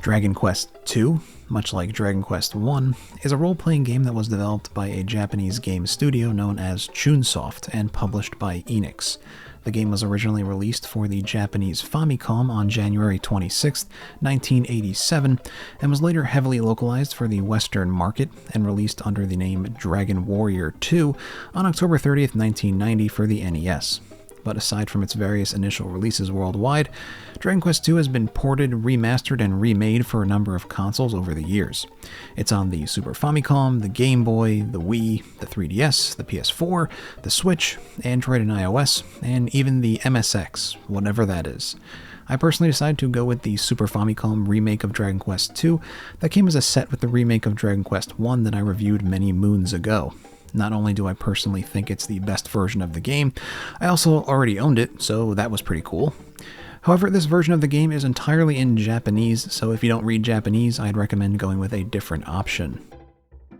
Dragon Quest II, much like Dragon Quest I, is a role-playing game that was developed by a Japanese game studio known as Chun and published by Enix. The game was originally released for the Japanese Famicom on January 26, 1987, and was later heavily localized for the Western market and released under the name Dragon Warrior 2 on October 30, 1990 for the NES. But aside from its various initial releases worldwide, Dragon Quest II has been ported, remastered, and remade for a number of consoles over the years. It's on the Super Famicom, the Game Boy, the Wii, the 3DS, the PS4, the Switch, Android and iOS, and even the MSX, whatever that is. I personally decided to go with the Super Famicom remake of Dragon Quest II that came as a set with the remake of Dragon Quest I that I reviewed many moons ago. Not only do I personally think it's the best version of the game, I also already owned it, so that was pretty cool. However, this version of the game is entirely in Japanese, so if you don't read Japanese, I'd recommend going with a different option.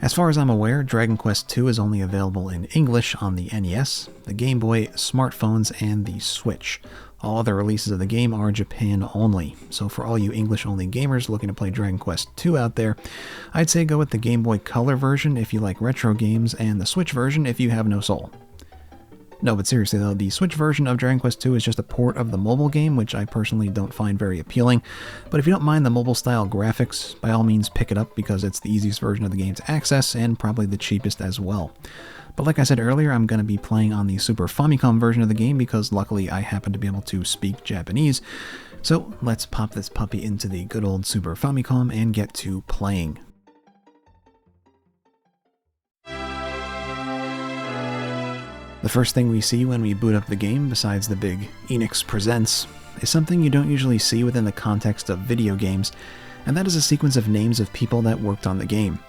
As far as I'm aware, Dragon Quest II is only available in English on the NES, the Game Boy, smartphones, and the Switch. All other releases of the game are Japan only, so for all you English-only gamers looking to play Dragon Quest II out there, I'd say go with the Game Boy Color version if you like retro games, and the Switch version if you have no soul. No, but seriously though, the Switch version of Dragon Quest II is just a port of the mobile game, which I personally don't find very appealing, but if you don't mind the mobile-style graphics, by all means pick it up because it's the easiest version of the game to access, and probably the cheapest as well. But like I said earlier, I'm going to be playing on the Super Famicom version of the game because luckily I happen to be able to speak Japanese. So let's pop this puppy into the good old Super Famicom and get to playing. The first thing we see when we boot up the game, besides the big Enix Presents, is something you don't usually see within the context of video games, and that is a sequence of names of people that worked on the game.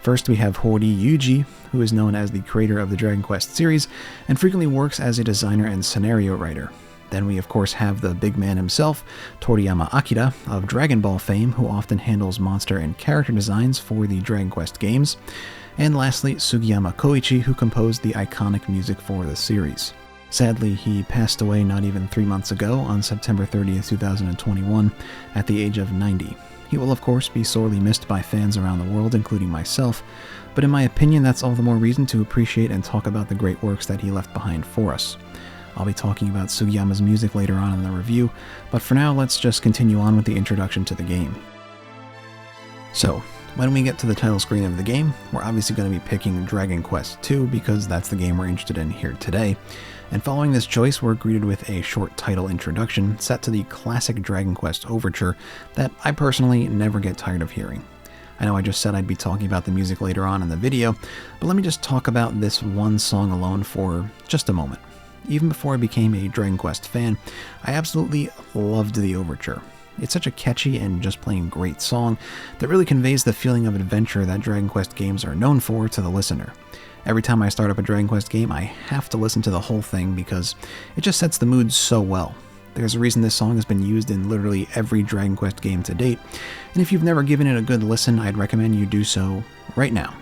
First, we have Hori Yuji, who is known as the creator of the Dragon Quest series, and frequently works as a designer and scenario writer. Then we of course have the big man himself, Toriyama Akira, of Dragon Ball fame, who often handles monster and character designs for the Dragon Quest games. And lastly, Sugiyama Koichi, who composed the iconic music for the series. Sadly, he passed away not even 3 months ago, on September 30th, 2021, at the age of 90. He will of course be sorely missed by fans around the world, including myself, but in my opinion that's all the more reason to appreciate and talk about the great works that he left behind for us. I'll be talking about Sugiyama's music later on in the review, but for now let's just continue on with the introduction to the game. So, when we get to the title screen of the game, we're obviously going to be picking Dragon Quest II because that's the game we're interested in here today. And following this choice, we're greeted with a short title introduction set to the classic Dragon Quest overture that I personally never get tired of hearing. I know I just said I'd be talking about the music later on in the video, but let me just talk about this one song alone for just a moment. Even before I became a Dragon Quest fan, I absolutely loved the overture. It's such a catchy and just plain great song that really conveys the feeling of adventure that Dragon Quest games are known for to the listener. Every time I start up a Dragon Quest game, I have to listen to the whole thing because it just sets the mood so well. There's a reason this song has been used in literally every Dragon Quest game to date, and if you've never given it a good listen, I'd recommend you do so right now.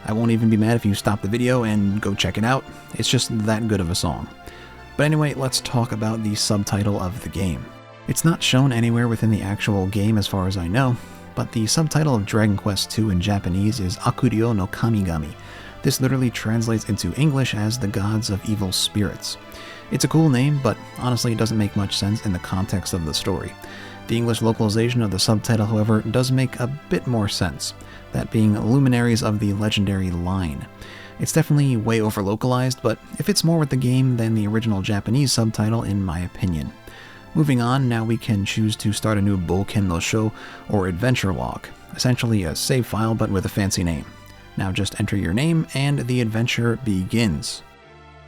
I won't even be mad if you stop the video and go check it out. It's just that good of a song. But anyway, let's talk about the subtitle of the game. It's not shown anywhere within the actual game as far as I know, but the subtitle of Dragon Quest II in Japanese is Akuryo no Kamigami. This literally translates into English as the gods of evil spirits. It's a cool name, but honestly it doesn't make much sense in the context of the story. The English localization of the subtitle, however, does make a bit more sense, that being Luminaries of the Legendary Line. It's definitely way over-localized, but it fits more with the game than the original Japanese subtitle in my opinion. Moving on, now we can choose to start a new Bouken no Sho, or adventure log, essentially a save file but with a fancy name. Now just enter your name and the adventure begins.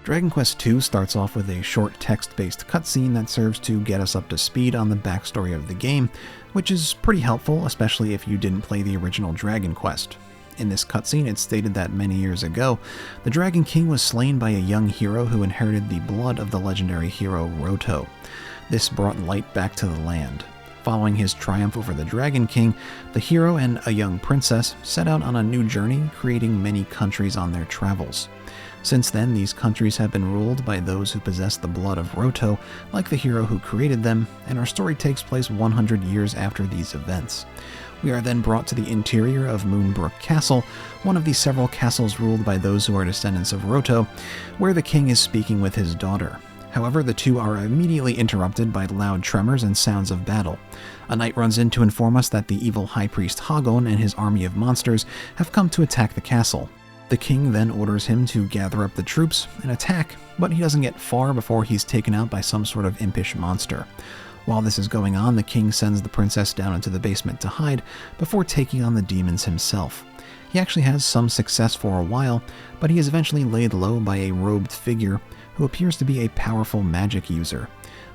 Dragon Quest II starts off with a short text-based cutscene that serves to get us up to speed on the backstory of the game, which is pretty helpful, especially if you didn't play the original Dragon Quest. In this cutscene, it's stated that many years ago, the Dragon King was slain by a young hero who inherited the blood of the legendary hero Roto. This brought light back to the land. Following his triumph over the Dragon King, the hero and a young princess set out on a new journey, creating many countries on their travels. Since then, these countries have been ruled by those who possess the blood of Roto, like the hero who created them, and our story takes place 100 years after these events. We are then brought to the interior of Moonbrook Castle, one of the several castles ruled by those who are descendants of Roto, where the king is speaking with his daughter. However, the two are immediately interrupted by loud tremors and sounds of battle. A knight runs in to inform us that the evil high priest Hagon and his army of monsters have come to attack the castle. The king then orders him to gather up the troops and attack, but he doesn't get far before he's taken out by some sort of impish monster. While this is going on, the king sends the princess down into the basement to hide before taking on the demons himself. He actually has some success for a while, but he is eventually laid low by a robed figure who appears to be a powerful magic user.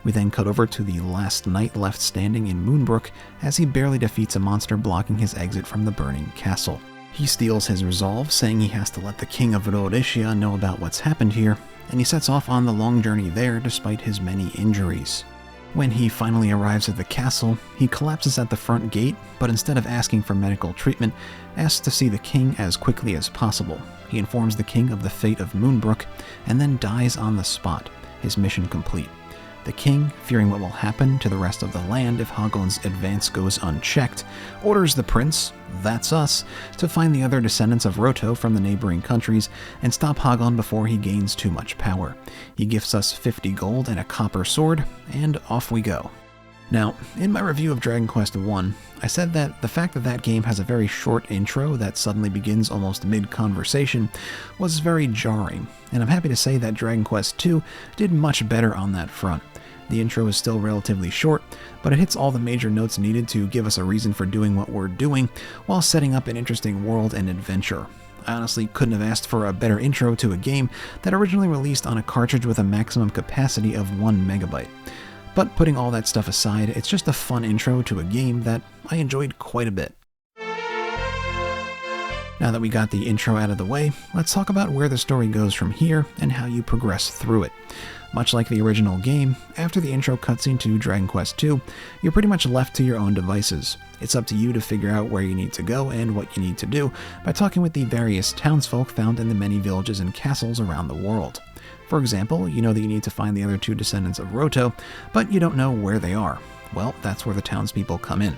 We then cut over to the last knight left standing in Moonbrook as he barely defeats a monster blocking his exit from the burning castle. He steals his resolve, saying he has to let the king of Rhodesia know about what's happened here, and he sets off on the long journey there despite his many injuries. When he finally arrives at the castle, he collapses at the front gate, but instead of asking for medical treatment, asks to see the king as quickly as possible. He informs the king of the fate of Moonbrook, and then dies on the spot, his mission complete. The king, fearing what will happen to the rest of the land if Hagon's advance goes unchecked, orders the prince, that's us, to find the other descendants of Roto from the neighboring countries and stop Hagon before he gains too much power. He gifts us 50 gold and a copper sword, and off we go. Now, in my review of Dragon Quest I, I said that the fact that that game has a very short intro that suddenly begins almost mid-conversation was very jarring, and I'm happy to say that Dragon Quest II did much better on that front. The intro is still relatively short, but it hits all the major notes needed to give us a reason for doing what we're doing, while setting up an interesting world and adventure. I honestly couldn't have asked for a better intro to a game that originally released on a cartridge with a maximum capacity of 1 megabyte. But putting all that stuff aside, it's just a fun intro to a game that I enjoyed quite a bit. Now that we got the intro out of the way, let's talk about where the story goes from here and how you progress through it. Much like the original game, after the intro cutscene to Dragon Quest II, you're pretty much left to your own devices. It's up to you to figure out where you need to go and what you need to do by talking with the various townsfolk found in the many villages and castles around the world. For example, you know that you need to find the other two descendants of Roto, but you don't know where they are. Well, that's where the townspeople come in.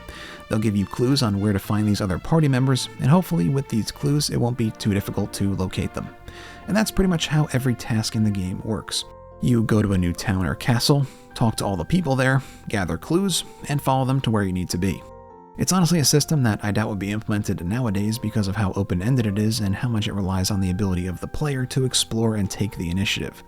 They'll give you clues on where to find these other party members, and hopefully with these clues it won't be too difficult to locate them. And that's pretty much how every task in the game works. You go to a new town or castle, talk to all the people there, gather clues, and follow them to where you need to be. It's honestly a system that I doubt would be implemented nowadays because of how open-ended it is and how much it relies on the ability of the player to explore and take the initiative.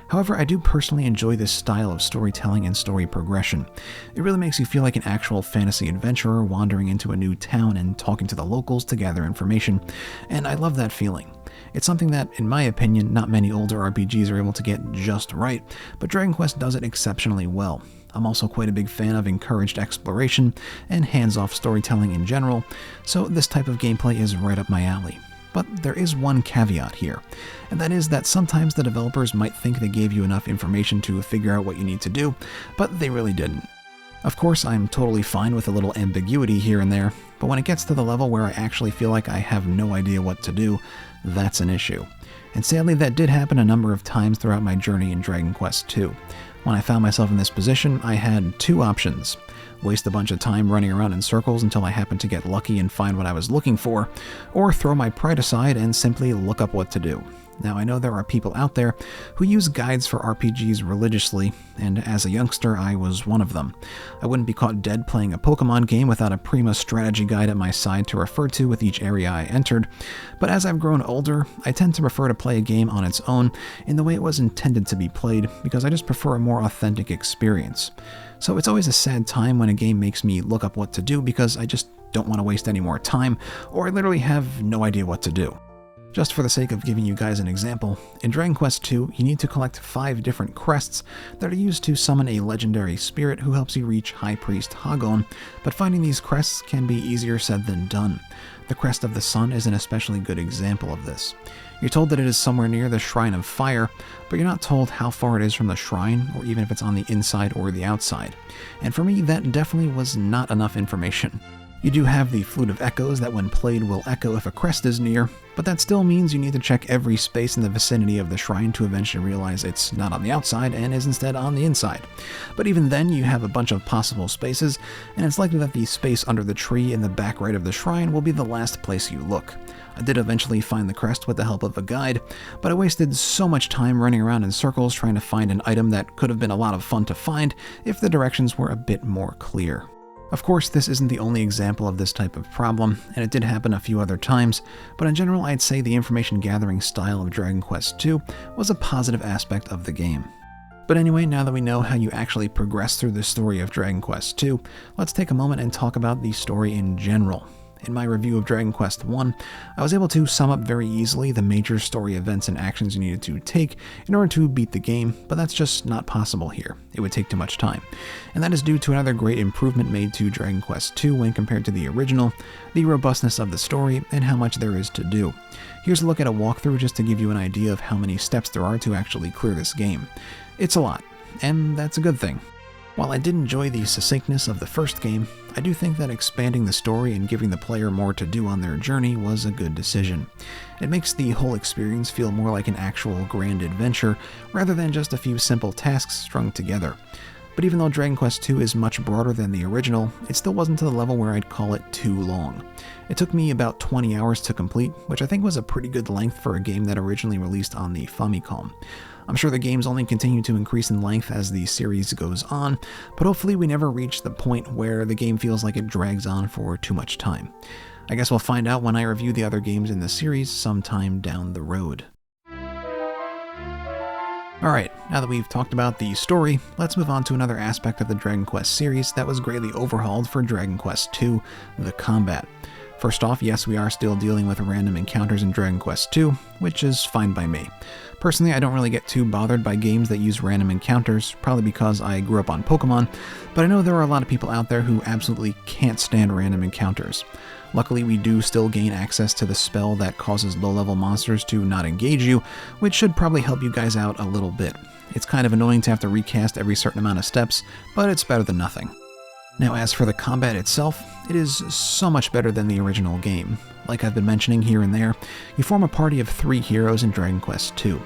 However, I do personally enjoy this style of storytelling and story progression. It really makes you feel like an actual fantasy adventurer wandering into a new town and talking to the locals to gather information, and I love that feeling. It's something that, in my opinion, not many older RPGs are able to get just right, but Dragon Quest does it exceptionally well. I'm also quite a big fan of encouraged exploration and hands-off storytelling in general, so this type of gameplay is right up my alley. But there is one caveat here, and that is that sometimes the developers might think they gave you enough information to figure out what you need to do, but they really didn't. Of course, I'm totally fine with a little ambiguity here and there, but when it gets to the level where I actually feel like I have no idea what to do, that's an issue. And sadly, that did happen a number of times throughout my journey in Dragon Quest II. When I found myself in this position, I had two options. Waste a bunch of time running around in circles until I happened to get lucky and find what I was looking for, or throw my pride aside and simply look up what to do. Now, I know there are people out there who use guides for RPGs religiously, and as a youngster, I was one of them. I wouldn't be caught dead playing a Pokemon game without a prima strategy guide at my side to refer to with each area I entered, but as I've grown older, I tend to prefer to play a game on its own in the way it was intended to be played, because I just prefer a more authentic experience. So it's always a sad time when a game makes me look up what to do because I just don't want to waste any more time, or I literally have no idea what to do. Just for the sake of giving you guys an example, in Dragon Quest II, you need to collect 5 different crests that are used to summon a legendary spirit who helps you reach High Priest Hagon, but finding these crests can be easier said than done. The Crest of the Sun is an especially good example of this. You're told that it is somewhere near the Shrine of Fire, but you're not told how far it is from the shrine, or even if it's on the inside or the outside. And for me, that definitely was not enough information. You do have the Flute of Echoes that when played will echo if a crest is near, but that still means you need to check every space in the vicinity of the shrine to eventually realize it's not on the outside and is instead on the inside. But even then, you have a bunch of possible spaces, and it's likely that the space under the tree in the back right of the shrine will be the last place you look. I did eventually find the crest with the help of a guide, but I wasted so much time running around in circles trying to find an item that could have been a lot of fun to find if the directions were a bit more clear. Of course, this isn't the only example of this type of problem, and it did happen a few other times, but in general I'd say the information gathering style of Dragon Quest II was a positive aspect of the game. But anyway, now that we know how you actually progress through the story of Dragon Quest II, let's take a moment and talk about the story in general. In my review of Dragon Quest I, I was able to sum up very easily the major story events and actions you needed to take in order to beat the game, but that's just not possible here. It would take too much time. And that is due to another great improvement made to Dragon Quest II when compared to the original, the robustness of the story, and how much there is to do. Here's a look at a walkthrough just to give you an idea of how many steps there are to actually clear this game. It's a lot, and that's a good thing. While I did enjoy the succinctness of the first game, I do think that expanding the story and giving the player more to do on their journey was a good decision. It makes the whole experience feel more like an actual grand adventure, rather than just a few simple tasks strung together. But even though Dragon Quest II is much broader than the original, it still wasn't to the level where I'd call it too long. It took me about 20 hours to complete, which I think was a pretty good length for a game that originally released on the Famicom. I'm sure the games only continue to increase in length as the series goes on, but hopefully we never reach the point where the game feels like it drags on for too much time. I guess we'll find out when I review the other games in the series sometime down the road. Alright, now that we've talked about the story, let's move on to another aspect of the Dragon Quest series that was greatly overhauled for Dragon Quest II, the combat. First off, yes, we are still dealing with random encounters in Dragon Quest II, which is fine by me. Personally, I don't really get too bothered by games that use random encounters, probably because I grew up on Pokemon, but I know there are a lot of people out there who absolutely can't stand random encounters. Luckily, we do still gain access to the spell that causes low-level monsters to not engage you, which should probably help you guys out a little bit. It's kind of annoying to have to recast every certain amount of steps, but it's better than nothing. Now, as for the combat itself, it is so much better than the original game. Like I've been mentioning here and there, you form a party of 3 heroes in Dragon Quest II.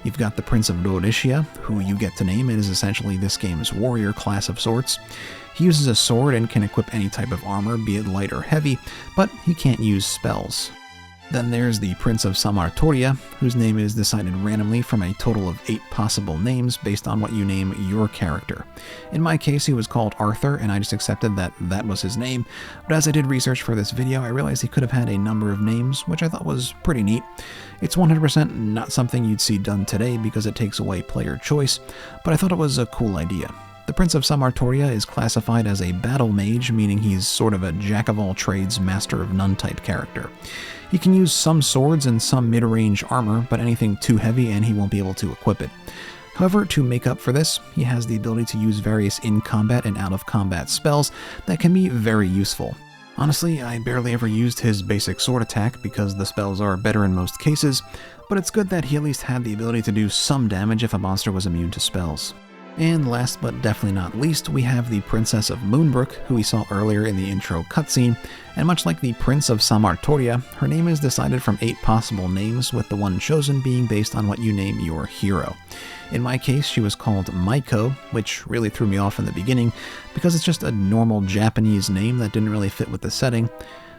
You've got the Prince of Rhodesia, who you get to name and is essentially this game's warrior class of sorts. He uses a sword and can equip any type of armor, be it light or heavy, but he can't use spells. Then there's the Prince of Samartoria, whose name is decided randomly from a total of 8 possible names based on what you name your character. In my case, he was called Arthur, and I just accepted that that was his name, but as I did research for this video, I realized he could have had a number of names, which I thought was pretty neat. It's 100% not something you'd see done today because it takes away player choice, but I thought it was a cool idea. The Prince of Samartoria is classified as a battle mage, meaning he's sort of a jack-of-all-trades, master-of-none type character. He can use some swords and some mid-range armor, but anything too heavy and he won't be able to equip it. However, to make up for this, he has the ability to use various in-combat and out-of-combat spells that can be very useful. Honestly, I barely ever used his basic sword attack because the spells are better in most cases, but it's good that he at least had the ability to do some damage if a monster was immune to spells. And last but definitely not least, we have the Princess of Moonbrook, who we saw earlier in the intro cutscene, and much like the Prince of Samartoria, her name is decided from 8 possible names, with the one chosen being based on what you name your hero. In my case, she was called Maiko, which really threw me off in the beginning, because it's just a normal Japanese name that didn't really fit with the setting,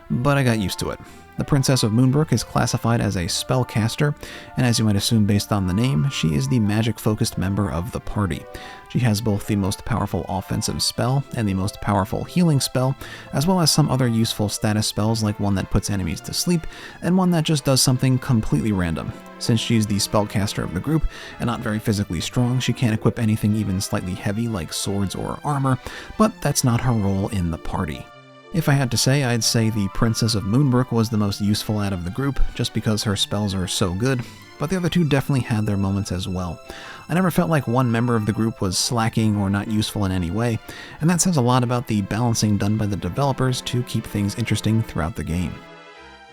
but I got used to it. The Princess of Moonbrook is classified as a spellcaster, and as you might assume based on the name, she is the magic-focused member of the party. She has both the most powerful offensive spell and the most powerful healing spell, as well as some other useful status spells like one that puts enemies to sleep, and one that just does something completely random. Since she's the spellcaster of the group, and not very physically strong, she can't equip anything even slightly heavy like swords or armor, but that's not her role in the party. If I had to say, I'd say the Princess of Moonbrook was the most useful out of the group, just because her spells are so good, but the other two definitely had their moments as well. I never felt like one member of the group was slacking or not useful in any way, and that says a lot about the balancing done by the developers to keep things interesting throughout the game.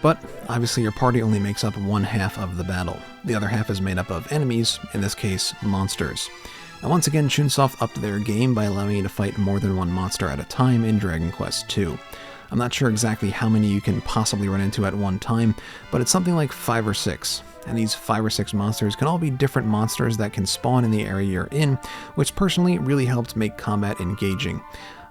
But obviously your party only makes up one half of the battle. The other half is made up of enemies, in this case, monsters. And once again, Chunsoft upped their game by allowing you to fight more than one monster at a time in Dragon Quest II. I'm not sure exactly how many you can possibly run into at one time, but it's something like 5 or 6. And these 5 or 6 monsters can all be different monsters that can spawn in the area you're in, which personally really helped make combat engaging.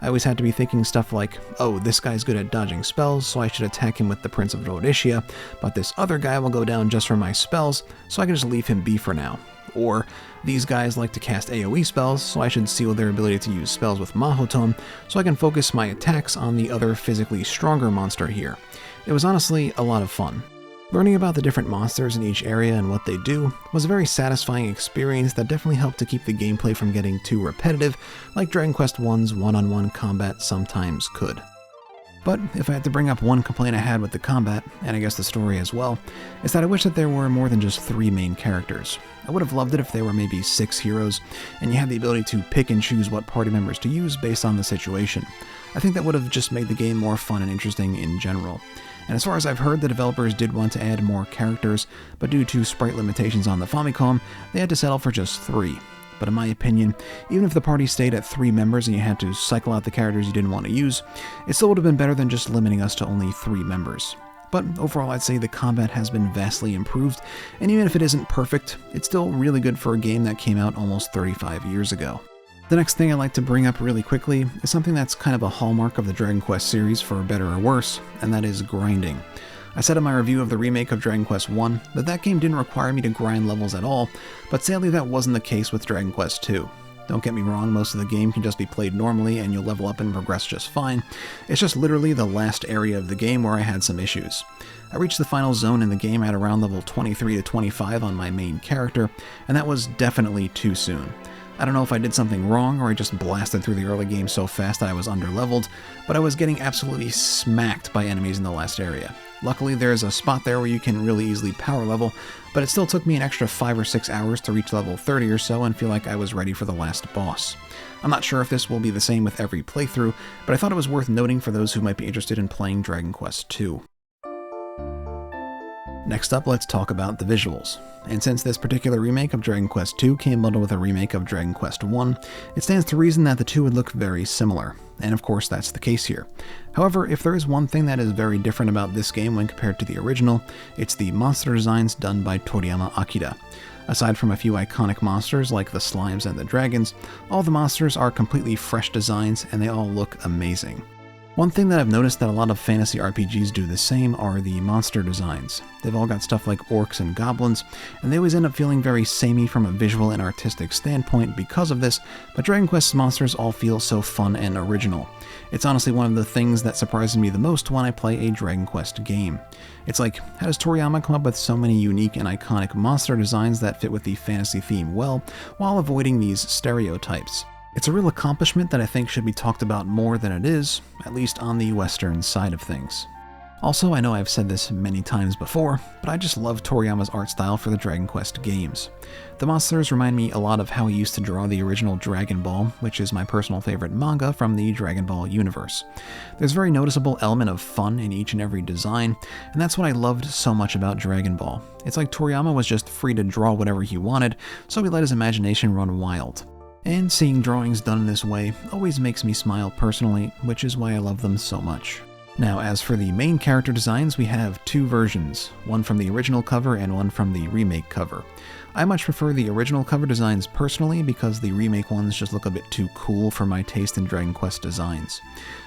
I always had to be thinking stuff like, oh, this guy's good at dodging spells, so I should attack him with the Prince of Rhodesia, but this other guy will go down just for my spells, so I can just leave him be for now. Or, these guys like to cast AoE spells, so I should seal their ability to use spells with Mahotome, so I can focus my attacks on the other physically stronger monster here. It was honestly a lot of fun. Learning about the different monsters in each area and what they do was a very satisfying experience that definitely helped to keep the gameplay from getting too repetitive, like Dragon Quest I's one-on-one combat sometimes could. But if I had to bring up one complaint I had with the combat, and I guess the story as well, is that I wish that there were more than just 3 main characters. I would have loved it if there were maybe 6 heroes, and you had the ability to pick and choose what party members to use based on the situation. I think that would have just made the game more fun and interesting in general. And as far as I've heard, the developers did want to add more characters, but due to sprite limitations on the Famicom, they had to settle for just 3. But in my opinion, even if the party stayed at 3 members and you had to cycle out the characters you didn't want to use, it still would have been better than just limiting us to only 3 members. But overall, I'd say the combat has been vastly improved, and even if it isn't perfect, it's still really good for a game that came out almost 35 years ago. The next thing I'd like to bring up really quickly is something that's kind of a hallmark of the Dragon Quest series for better or worse, and that is grinding. I said in my review of the remake of Dragon Quest I that game didn't require me to grind levels at all, but sadly that wasn't the case with Dragon Quest II. Don't get me wrong, most of the game can just be played normally and you'll level up and progress just fine. It's just literally the last area of the game where I had some issues. I reached the final zone in the game at around level 23 to 25 on my main character, and that was definitely too soon. I don't know if I did something wrong or I just blasted through the early game so fast that I was underleveled, but I was getting absolutely smacked by enemies in the last area. Luckily, there's a spot there where you can really easily power level, but it still took me an extra 5 or 6 hours to reach level 30 or so and feel like I was ready for the last boss. I'm not sure if this will be the same with every playthrough, but I thought it was worth noting for those who might be interested in playing Dragon Quest II. Next up, let's talk about the visuals. And since this particular remake of Dragon Quest II came bundled with a remake of Dragon Quest I, it stands to reason that the two would look very similar. And of course, that's the case here. However, if there is one thing that is very different about this game when compared to the original, it's the monster designs done by Toriyama Akira. Aside from a few iconic monsters like the slimes and the dragons, all the monsters are completely fresh designs and they all look amazing. One thing that I've noticed that a lot of fantasy RPGs do the same are the monster designs. They've all got stuff like orcs and goblins, and they always end up feeling very samey from a visual and artistic standpoint because of this, but Dragon Quest's monsters all feel so fun and original. It's honestly one of the things that surprises me the most when I play a Dragon Quest game. It's like, how does Toriyama come up with so many unique and iconic monster designs that fit with the fantasy theme well, while avoiding these stereotypes? It's a real accomplishment that I think should be talked about more than it is, at least on the Western side of things. Also, I know I've said this many times before, but I just love Toriyama's art style for the Dragon Quest games. The monsters remind me a lot of how he used to draw the original Dragon Ball, which is my personal favorite manga from the Dragon Ball universe. There's a very noticeable element of fun in each and every design, and that's what I loved so much about Dragon Ball. It's like Toriyama was just free to draw whatever he wanted, so he let his imagination run wild. And seeing drawings done in this way always makes me smile personally, which is why I love them so much. Now, as for the main character designs, we have 2 versions, one from the original cover and one from the remake cover. I much prefer the original cover designs personally because the remake ones just look a bit too cool for my taste in Dragon Quest designs.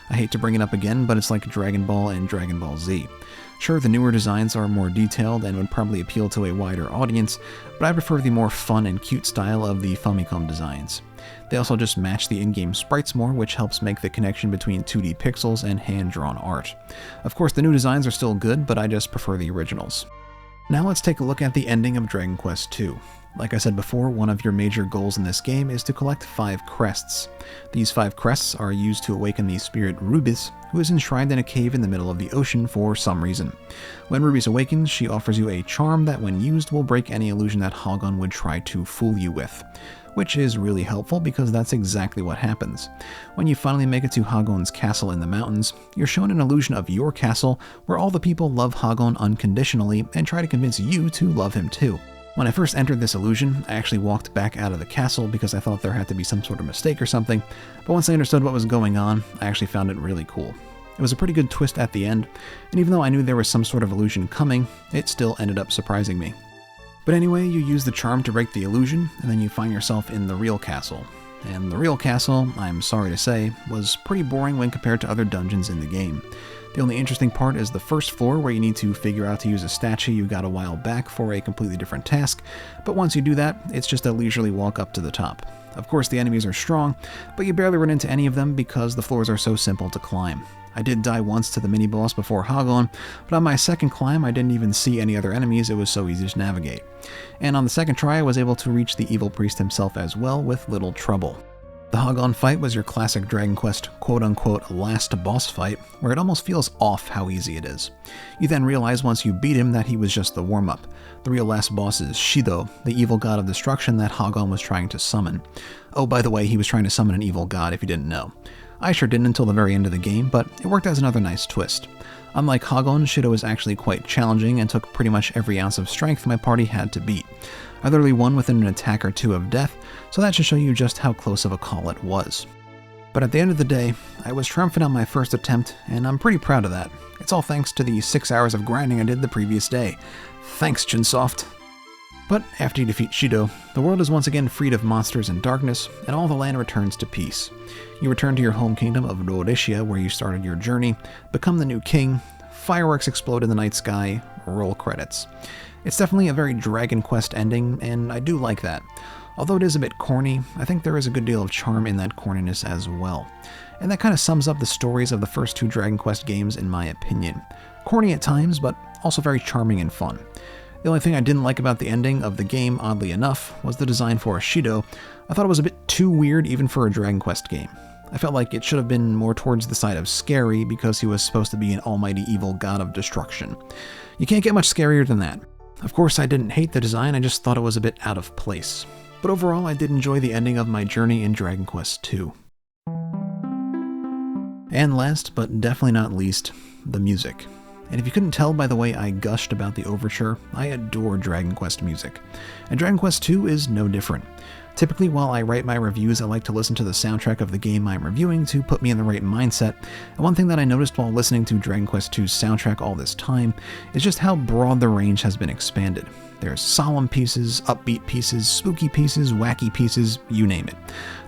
I hate to bring it up again, but it's like Dragon Ball and Dragon Ball Z. Sure, the newer designs are more detailed and would probably appeal to a wider audience, but I prefer the more fun and cute style of the Famicom designs. They also just match the in-game sprites more, which helps make the connection between 2D pixels and hand-drawn art. Of course, the new designs are still good, but I just prefer the originals. Now let's take a look at the ending of Dragon Quest II. Like I said before, one of your major goals in this game is to collect 5 crests. These 5 crests are used to awaken the spirit Rubis, who is enshrined in a cave in the middle of the ocean for some reason. When Rubis awakens, she offers you a charm that when used will break any illusion that Hagon would try to fool you with. Which is really helpful because that's exactly what happens. When you finally make it to Hagon's castle in the mountains, you're shown an illusion of your castle where all the people love Hagon unconditionally and try to convince you to love him too. When I first entered this illusion, I actually walked back out of the castle because I thought there had to be some sort of mistake or something, but once I understood what was going on, I actually found it really cool. It was a pretty good twist at the end, and even though I knew there was some sort of illusion coming, it still ended up surprising me. But anyway, you use the charm to break the illusion, and then you find yourself in the real castle. And the real castle, I'm sorry to say, was pretty boring when compared to other dungeons in the game. The only interesting part is the first floor, where you need to figure out to use a statue you got a while back for a completely different task, but once you do that, it's just a leisurely walk up to the top. Of course, the enemies are strong, but you barely run into any of them because the floors are so simple to climb. I did die once to the mini-boss before Hagon, but on my second climb I didn't even see any other enemies, it was so easy to navigate. And on the second try I was able to reach the evil priest himself as well with little trouble. The Hagon fight was your classic Dragon Quest quote-unquote last boss fight, where it almost feels off how easy it is. You then realize once you beat him that he was just the warm-up. The real last boss is Shido, the evil god of destruction that Hagon was trying to summon. Oh, by the way, he was trying to summon an evil god if you didn't know. I sure didn't until the very end of the game, but it worked as another nice twist. Unlike Hagon, Shido is actually quite challenging and took pretty much every ounce of strength my party had to beat. I literally won within an attack or two of death, so that should show you just how close of a call it was. But at the end of the day, I was triumphant on my first attempt, and I'm pretty proud of that. It's all thanks to the 6 hours of grinding I did the previous day. Thanks, Chunsoft! But after you defeat Shido, the world is once again freed of monsters and darkness, and all the land returns to peace. You return to your home kingdom of Rhodesia, where you started your journey, become the new king, fireworks explode in the night sky, roll credits. It's definitely a very Dragon Quest ending, and I do like that. Although it is a bit corny, I think there is a good deal of charm in that corniness as well. And that kind of sums up the stories of the first two Dragon Quest games in my opinion. Corny at times, but also very charming and fun. The only thing I didn't like about the ending of the game, oddly enough, was the design for Shido. I thought it was a bit too weird even for a Dragon Quest game. I felt like it should have been more towards the side of scary because he was supposed to be an almighty evil god of destruction. You can't get much scarier than that. Of course, I didn't hate the design, I just thought it was a bit out of place. But overall, I did enjoy the ending of my journey in Dragon Quest II. And last, but definitely not least, the music. And if you couldn't tell by the way I gushed about the overture, I adore Dragon Quest music. And Dragon Quest II is no different. Typically, while I write my reviews, I like to listen to the soundtrack of the game I'm reviewing to put me in the right mindset, and one thing that I noticed while listening to Dragon Quest II's soundtrack all this time is just how broad the range has been expanded. There's solemn pieces, upbeat pieces, spooky pieces, wacky pieces, you name it.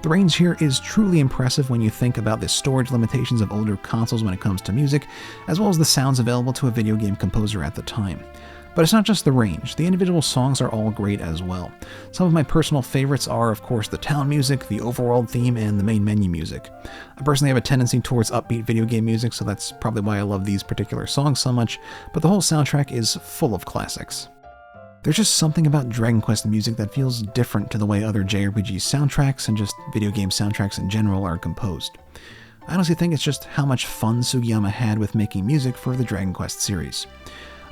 The range here is truly impressive when you think about the storage limitations of older consoles when it comes to music, as well as the sounds available to a video game composer at the time. But it's not just the range, the individual songs are all great as well. Some of my personal favorites are, of course, the town music, the overworld theme, and the main menu music. I personally have a tendency towards upbeat video game music, so that's probably why I love these particular songs so much, but the whole soundtrack is full of classics. There's just something about Dragon Quest music that feels different to the way other JRPG soundtracks and just video game soundtracks in general are composed. I honestly think it's just how much fun Sugiyama had with making music for the Dragon Quest series.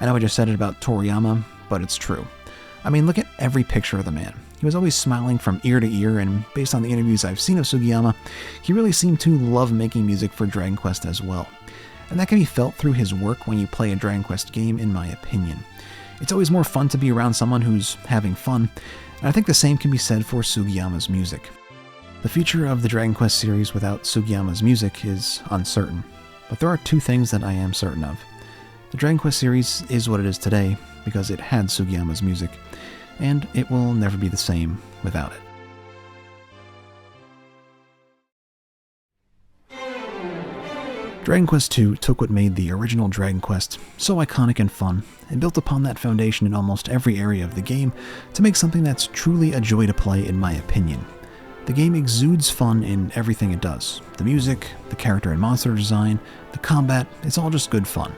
I know I just said it about Toriyama, but it's true. I mean, look at every picture of the man. He was always smiling from ear to ear, and based on the interviews I've seen of Sugiyama, he really seemed to love making music for Dragon Quest as well. And that can be felt through his work when you play a Dragon Quest game, in my opinion. It's always more fun to be around someone who's having fun, and I think the same can be said for Sugiyama's music. The future of the Dragon Quest series without Sugiyama's music is uncertain, but there are two things that I am certain of. The Dragon Quest series is what it is today because it had Sugiyama's music, and it will never be the same without it. Dragon Quest II took what made the original Dragon Quest so iconic and fun, and built upon that foundation in almost every area of the game to make something that's truly a joy to play in my opinion. The game exudes fun in everything it does. The music, the character and monster design, the combat, it's all just good fun.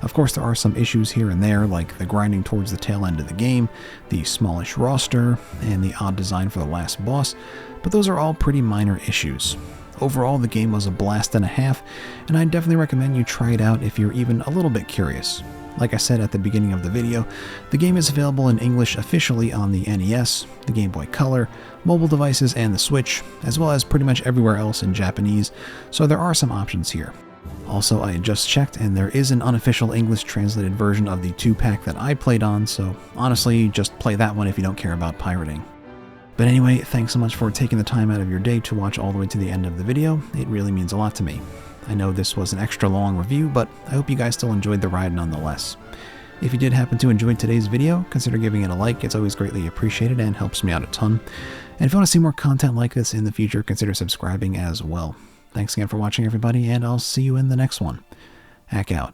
Of course, there are some issues here and there, like the grinding towards the tail end of the game, the smallish roster, and the odd design for the last boss, but those are all pretty minor issues. Overall, the game was a blast and a half, and I definitely recommend you try it out if you're even a little bit curious. Like I said at the beginning of the video, the game is available in English officially on the NES, the Game Boy Color, mobile devices, and the Switch, as well as pretty much everywhere else in Japanese, so there are some options here. Also, I just checked and there is an unofficial English translated version of the 2-pack that I played on, so honestly, just play that one if you don't care about pirating. But anyway, thanks so much for taking the time out of your day to watch all the way to the end of the video. It really means a lot to me. I know this was an extra long review, but I hope you guys still enjoyed the ride nonetheless. If you did happen to enjoy today's video, consider giving it a like. It's always greatly appreciated and helps me out a ton. And if you want to see more content like this in the future, consider subscribing as well. Thanks again for watching, everybody, and I'll see you in the next one. Hack out.